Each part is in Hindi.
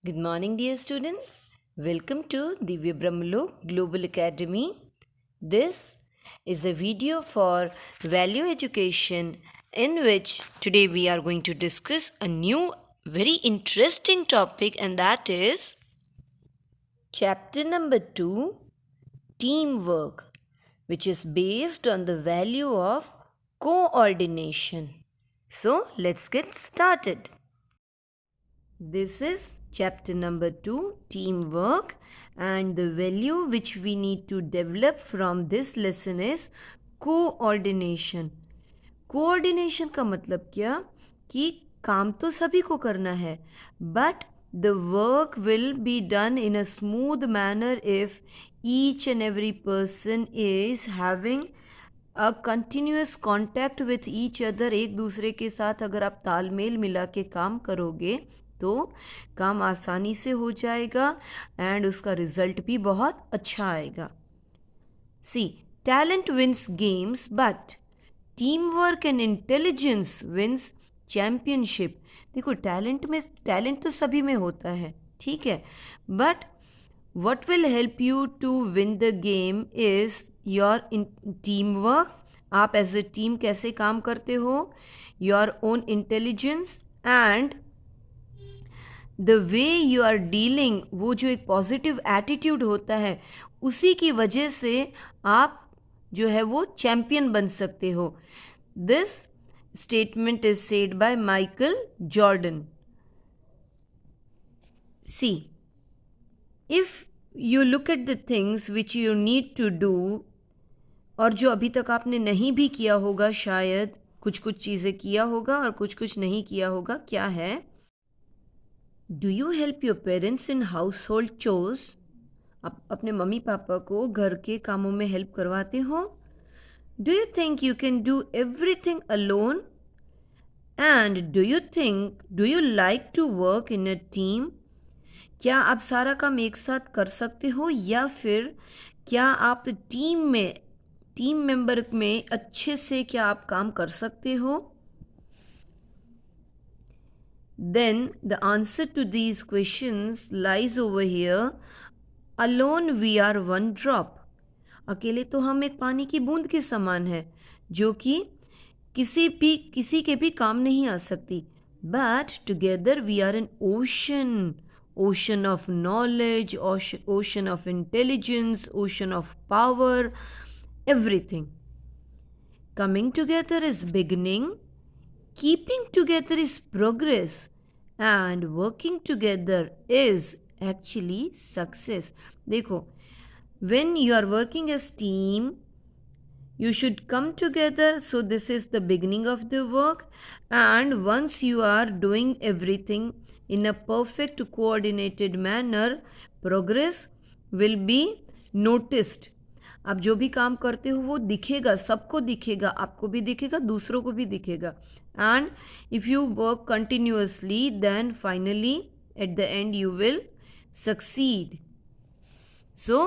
Good morning, dear students. Welcome to Divya Brahmalok Global Academy. This is a video for value education in which today we are going to discuss a new, very interesting topic, and that is chapter number 2 Teamwork, which is based on the value of coordination. So, let's get started. This is chapter number 2 Teamwork, and the value which we need to develop from this lesson is coordination. Coordination का मतलब क्या कि काम तो सभी को करना है, but the work will be done in a smooth manner if each and every person is having a continuous contact with each other. एक दूसरे के साथ अगर आप तालमेल मिला के काम करोगे तो काम आसानी से हो जाएगा एंड उसका रिजल्ट भी बहुत अच्छा आएगा. See, talent wins games but team work and intelligence wins championship. देखो, टैलेंट तो सभी में होता है, ठीक है, but what will help you to win the game is your team work. आप एज ए टीम कैसे काम करते हो, your own intelligence and the way you are dealing. वो जो एक पॉजिटिव एटीट्यूड होता है, उसी की वजह से आप जो है वो चैम्पियन बन सकते हो. This statement is said by Michael Jordan. See, if you look at the things which you need to do, और जो अभी तक आपने नहीं भी किया होगा, शायद कुछ चीज़ें किया होगा और कुछ नहीं किया होगा. क्या है? Do you help your parents in house hold chores. आप अपने मम्मी पापा को घर के कामों में हेल्प करवाते हो. Do you think you can do everything alone. And do you like to work in a team. क्या आप सारा काम एक साथ कर सकते हो, या फिर क्या आप टीम मेंबर में अच्छे से क्या आप काम कर सकते हो. Then the answer to these questions lies over here. Alone we are one drop. अकेले तो हम एक पानी की बूंद के समान है, जो कि किसी के भी काम नहीं आ सकती. But together we are an ocean of knowledge, ocean of intelligence, ocean of power, everything. Coming together is beginning, keeping together is progress, and working together is actually success. देखो, when you are working as team, you should come together. So this is the beginning of the work, and once you are doing everything in a perfect coordinated manner, progress will be noticed. आप जो भी काम करते हो वो दिखेगा, सबको दिखेगा, आपको भी दिखेगा, दूसरों को भी दिखेगा. And if you work continuously, then finally at the end you will succeed. So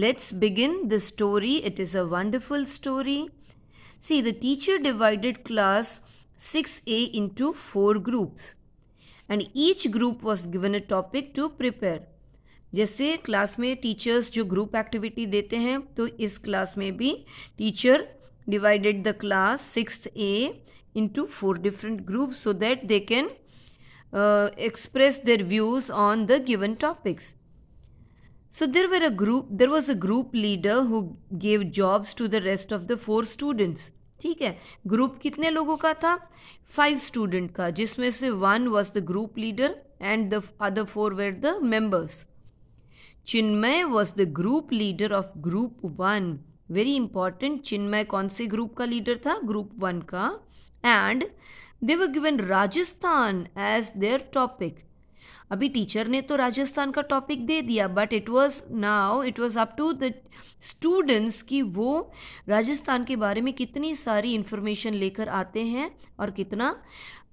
let's begin the story. It is a wonderful story. See, the teacher divided class 6A into 4 groups, and each group was given a topic to prepare. जैसे क्लास में टीचर्स जो ग्रुप एक्टिविटी देते हैं, तो इस क्लास में भी teacher divided the class 6A into 4 different groups so that they can express their views on the given topics. So there was a group leader who gave jobs to the rest of the 4 students. ठीक है, ग्रुप कितने लोगों का था? 5 स्टूडेंट का, जिसमें से 1 was the group leader and the other 4 were the members. Chinmay was the group leader of group 1. Very important. Chinmay कौन से ग्रुप का लीडर था? ग्रुप 1 का. And they were given Rajasthan as their topic. अभी टीचर ने तो राजस्थान का टॉपिक दे दिया, but it was up to the students कि वो राजस्थान के बारे में कितनी सारी इंफॉर्मेशन लेकर आते हैं और कितना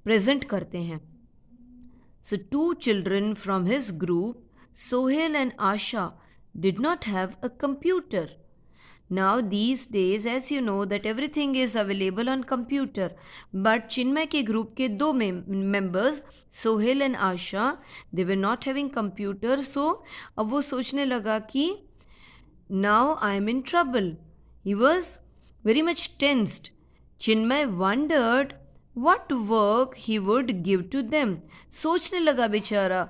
प्रेजेंट करते हैं. सो 2 children from his group, Sohail and Asha, did not have a computer. Now these days, as you know, that everything is available on computer. But चिन्मय के ग्रुप के दो members, Sohail and Asha, they were not having computer. So अब वो सोचने लगा कि now I am in trouble. He was very much tensed. Chinmay wondered what work he would give to them. सोचने लगा बेचारा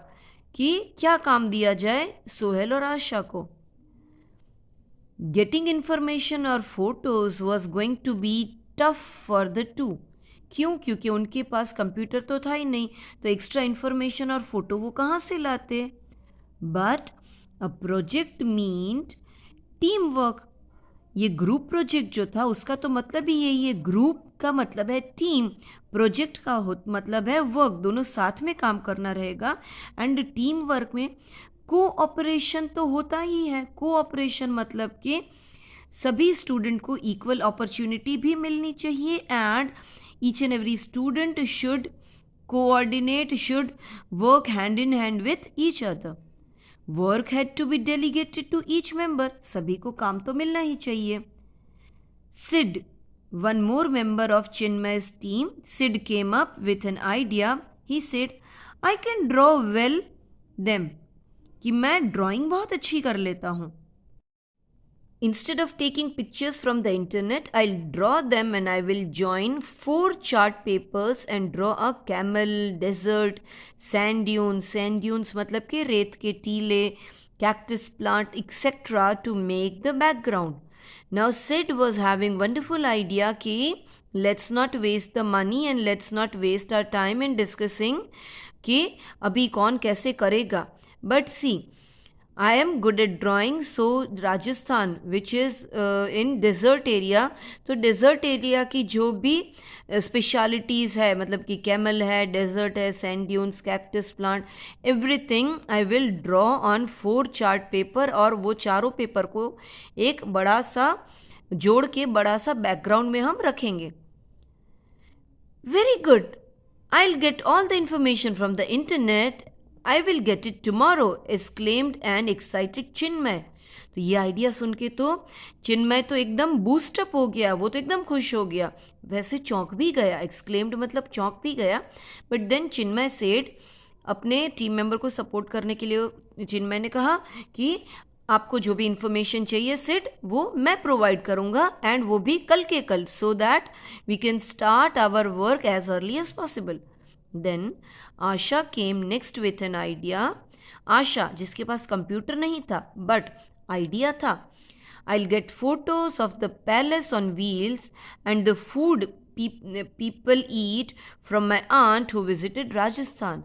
कि क्या काम दिया जाए सोहेल और आशा को. Getting information or photos was going to be tough for the two. क्यों? क्योंकि उनके पास कंप्यूटर तो था ही नहीं, तो एक्स्ट्रा इन्फॉर्मेशन और फोटो वो कहाँ से लाते. But a project meant team work. ये ग्रुप प्रोजेक्ट जो था उसका तो मतलब ही यही है. ग्रुप का मतलब है टीम, प्रोजेक्ट का मतलब है वर्क. दोनों साथ में काम करना रहेगा. एंड टीम वर्क में कोऑपरेशन तो होता ही है. कोऑपरेशन मतलब कि सभी स्टूडेंट को इक्वल अपॉर्चुनिटी भी मिलनी चाहिए. And each and every student should coordinate, should work hand in hand with each other. Work had to be delegated to each member. सभी को काम तो मिलना ही चाहिए. Sid, one more member of Chinmay's team, Sid came up with an idea. He said, I can draw well them. कि मैं ड्राइंग बहुत अच्छी कर लेता हूँ. Instead of taking pictures from the internet, I'll draw them and I will join 4 chart papers and draw a camel, desert, sand dunes. Sand dunes मतलब कि रेत के टीले, cactus plant, etc. to make the background. Now Sid was having wonderful idea कि let's not waste the money and let's not waste our time in discussing कि अभी कौन कैसे करेगा. But see, I am good at drawing, so Rajasthan which is in desert area, तो desert area की जो भी specialities है, मतलब कि camel है, desert है, sand dunes, cactus plant, everything I will draw on 4 chart paper. और वो चारों पेपर को एक बड़ा सा जोड़ के बड़ा सा बैकग्राउंड में हम रखेंगे. Very good. I'll get all the information from the internet. I will get it tomorrow, exclaimed an excited चिन्मय. तो ये आइडिया सुन के तो चिन्मय तो एकदम बूस्टअप हो गया. वो तो एकदम खुश हो गया. वैसे चौंक भी गया. एक्सक्लेम्ड मतलब चौंक भी गया. बट देन चिन्मय सेड, अपने टीम मेंबर को सपोर्ट करने के लिए चिन्मय ने कहा कि आपको जो भी इंफॉर्मेशन चाहिए सिड, वो मैं प्रोवाइड करूँगा. एंड वो भी कल के कल, so that we can start our work as early as possible. Then Asha came next with an idea. Asha जिसके पास कंप्यूटर नहीं था बट आइडिया था. I will get photos of the palace on wheels and the food people eat from my aunt who visited Rajasthan.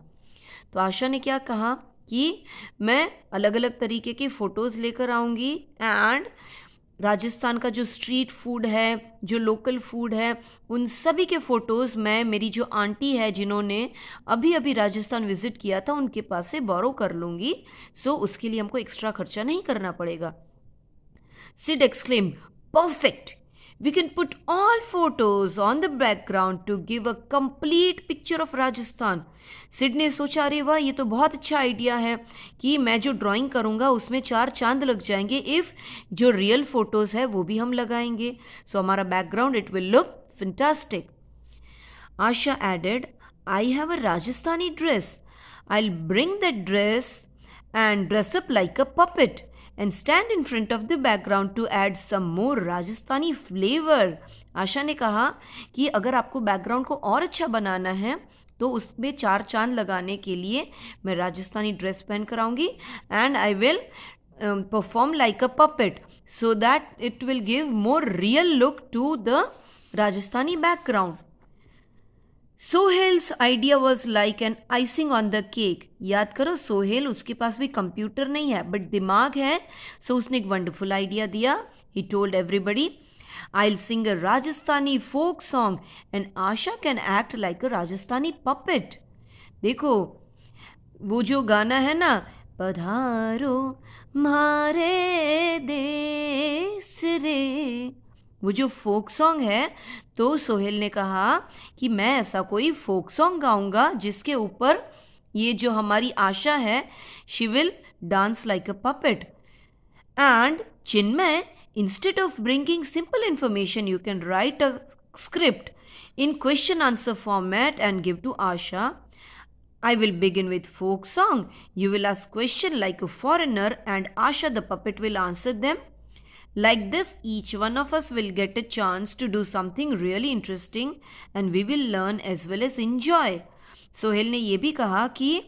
तो आशा ने क्या कहा कि मैं अलग अलग तरीके के फ़ोटोज़ लेकर आऊँगी. एंड राजस्थान का जो स्ट्रीट फूड है, जो लोकल फूड है, उन सभी के फ़ोटोज़ मैं मेरी जो आंटी है जिन्होंने अभी अभी राजस्थान विज़िट किया था उनके पास से बोरो कर लूँगी. सो उसके लिए हमको एक्स्ट्रा खर्चा नहीं करना पड़ेगा. Sid exclaimed, perfect. We can put all photos on the background to give a complete picture of Rajasthan. Sid ने सोचा, अरे वाह, ये तो बहुत अच्छा आइडिया है कि मैं जो ड्राइंग करूँगा उसमें 4 चांद लग जाएंगे. इफ़ जो रियल फोटोज़ है वो भी हम लगाएंगे, सो हमारा background it will look fantastic. Asha added, I have a Rajasthani dress. I will bring that dress and dress up like a puppet and stand in front of the background to add some more Rajasthani flavor. आशा ने कहा कि अगर आपको बैकग्राउंड को और अच्छा बनाना है तो उसमें 4 चांद लगाने के लिए मैं राजस्थानी ड्रेस पहन कर आऊँगी. And I will perform like a puppet so that it will give more real look to the Rajasthani background. Sohail's idea was like an icing on the cake. याद करो, सोहेल उसके पास भी कंप्यूटर नहीं है बट दिमाग है. सो उसने एक वंडरफुल आइडिया दिया. He told everybody, I will sing a Rajasthani folk song and Asha can act like a Rajasthani puppet. देखो वो जो गाना है ना, पधारो मारे देश रे, वो जो फोक सॉन्ग है, तो सोहेल ने कहा कि मैं ऐसा कोई फोक सॉन्ग गाऊंगा जिसके ऊपर ये जो हमारी आशा है, she will dance like a puppet. And Chinmay Instead of bringing simple information, you can write a script in question answer format and give to Asha. I will begin with folk song. You will ask question like a foreigner and Asha the puppet will answer them. Like this, each one of us will get a chance to do something really interesting and we will learn as well as enjoy. Sohail ने ये भी कहा कि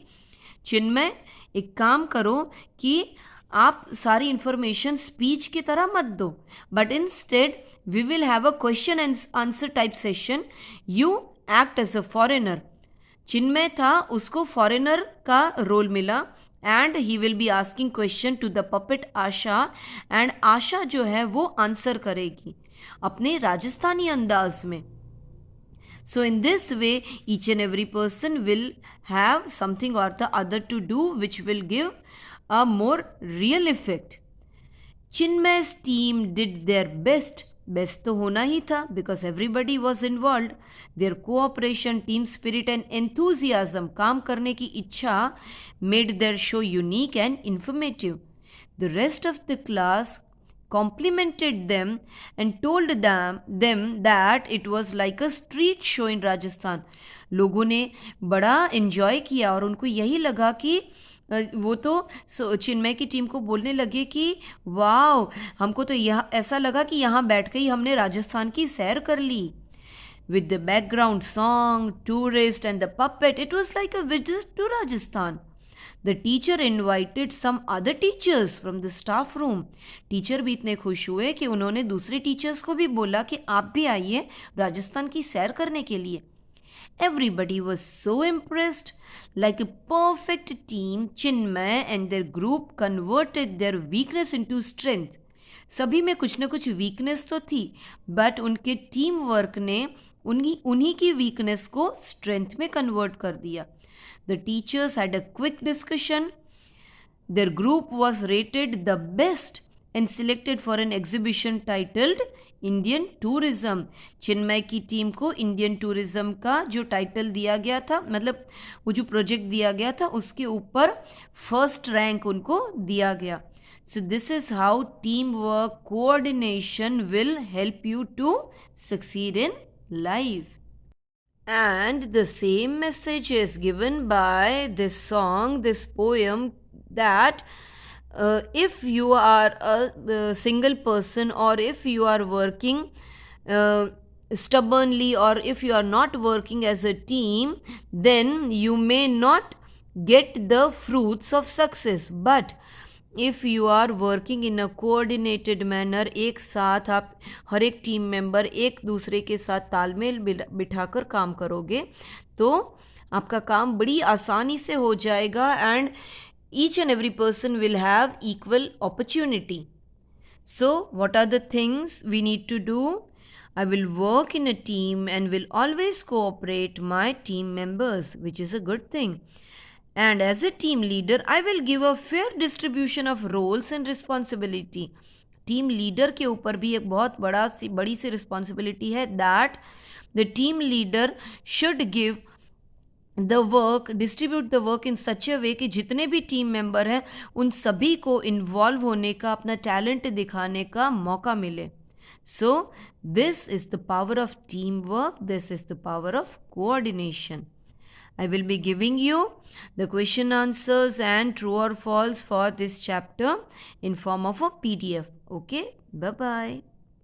चिन्मय एक काम करो कि आप सारी इंफॉर्मेशन स्पीच की तरह मत दो, but instead we will have a question and answer type session. You act as a foreigner. Chinmay था, उसको फॉरेनर का रोल मिला and he will be asking question to the puppet Asha and Asha जो है वो आंसर करेगी अपने राजस्थानी अंदाज में. So in this way, each and every person will have something or the other to do which will give a more real effect. Chinmay's team did their best. Best तो होना ही था because everybody was involved. Their cooperation, team spirit and enthusiasm, काम करने की इच्छा made their show unique and informative. The rest of the class complimented them and told them that it was like a street show in Rajasthan. लोगों ने बड़ा enjoy किया और उनको यही लगा कि वो तो चिन्मय की टीम को बोलने लगे कि वाओ, हमको तो यह ऐसा लगा कि यहाँ बैठ के ही हमने राजस्थान की सैर कर ली. With the background song, tourist and the puppet, it was like a visit to Rajasthan. The teacher invited some other teachers from the staff room. Teacher भी इतने खुश हुए कि उन्होंने दूसरे टीचर्स को भी बोला कि आप भी आइए राजस्थान की सैर करने के लिए. Everybody was so impressed. Like a perfect team, Chinmay and their group converted their weakness into strength. सभी में कुछ न कुछ वीकनेस तो थी, बट उनके टीम वर्क ने उन्हीं की वीकनेस को स्ट्रेंथ में कन्वर्ट कर दिया. The teachers had a quick discussion. Their group was rated the best and selected for an exhibition titled Indian tourism. Chinmay की टीम को इंडियन टूरिज्म का जो टाइटल दिया गया था, मतलब वो जो प्रोजेक्ट दिया गया था उसके ऊपर फर्स्ट रैंक उनको दिया गया. So this is how team work coordination will help you to succeed in life. And the same message is given by this song, this poem, that if you are a single person or if you are working stubbornly or if you are not working as a team, then you may not get the fruits of success. But if you are working in a coordinated manner, एक साथ आप हर एक टीम मेंबर एक दूसरे के साथ तालमेल बिठाकर काम करोगे तो आपका काम बड़ी आसानी से हो जाएगा and each and every person will have equal opportunity. So what are the things we need to do? I will work in a team and will always cooperate my team members, which is a good thing. And as a team leader, I will give a fair distribution of roles and responsibility. Team leader के ऊपर भी एक बहुत बड़ी सी रिस्पॉन्सिबिलिटी है, that the team leader should give the work, distribute the work in such a way कि जितने भी टीम मेंबर हैं उन सभी को इन्वॉल्व होने का, अपना टैलेंट दिखाने का मौका मिले. सो this is the power of team work, this is the power of coordination. I will be giving you the question answers and true or false for this chapter in form of a PDF. Okay, bye bye.